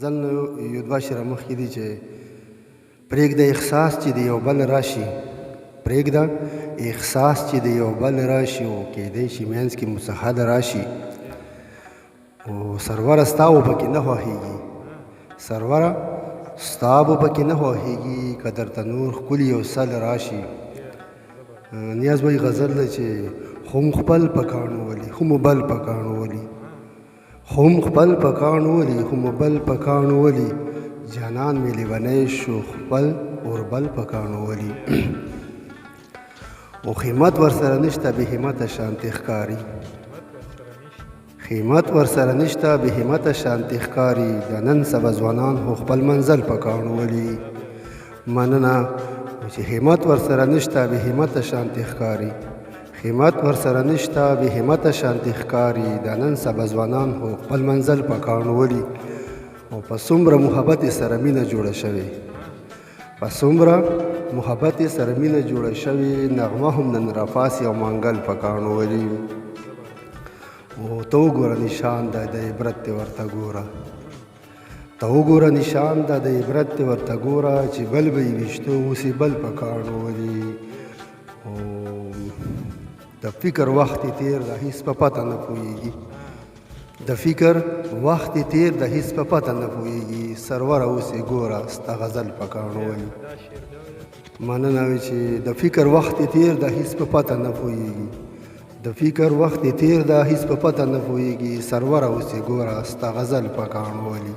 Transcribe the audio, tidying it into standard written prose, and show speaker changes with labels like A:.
A: غزل نه یو دوه شعره مخکې دي چې پرېږده احساس چې د یو بل راشي، پرېږده احساس چې د یو بل راشي او کیدی شي منځ کې مسحد راشي. او سروره ستا و پکې نه خوښېږي، سروره ستا به پکې نه خوښېږي که درته نور ښکلي یو سل راشي. نیاز وایي غزل ده چې خم خپل په کاڼو ولي، خو مو بل په کاڼو ولي، خم خپل په کاڼو ولي، خو مو بل په کاڼو ولي، جانان مې لیونی شو خپل اوربل په کاڼو ولي. او قیمت ورسره نشته بې همته شانتې ښکاري، قیمت ورسره نشته بې همته شانتې ښکاري، د نن سبا ځوانان خو خپل منزل په کاڼو ولي. مننه چې همت ورسره نشته بې همته شانتې ښکاري، قیمت ورسره نشته بې همته شانتې ښکاري، د نن سبا ځوانان خو خپل منزل په کاڼو ولي. او په څومره محبت سره مینه جوړه شوې، په څومره محبت سره مینه جوړه شوې، نغمه هم نن راپاسي او مانګل په کاڼو ولي. او ته وګوره نشان ده د عبرت دې ورته ګوره، ته وګوره نشان ده د عبرت دې ورته ګوره، چې بل به یې ویشتو اوس یې بل په کاڼو ولي. او د فکر وخت یې تېر ده هېڅ په پته نه پوهېږي، د فکر وخت یې تېر ده هېڅ په پته نه پوهېږي، سروره اوس یې ګوره ستا غزل په کاڼو ولي. مننه وي چې د فکر وخت یې تېر ده هېڅ په پته نه پوهېږي، د فکر وخت یې تېر ده هېڅ په پته نه پوهېږي، سروره اوس یې ګوره ستا غزل په کاڼو ولي.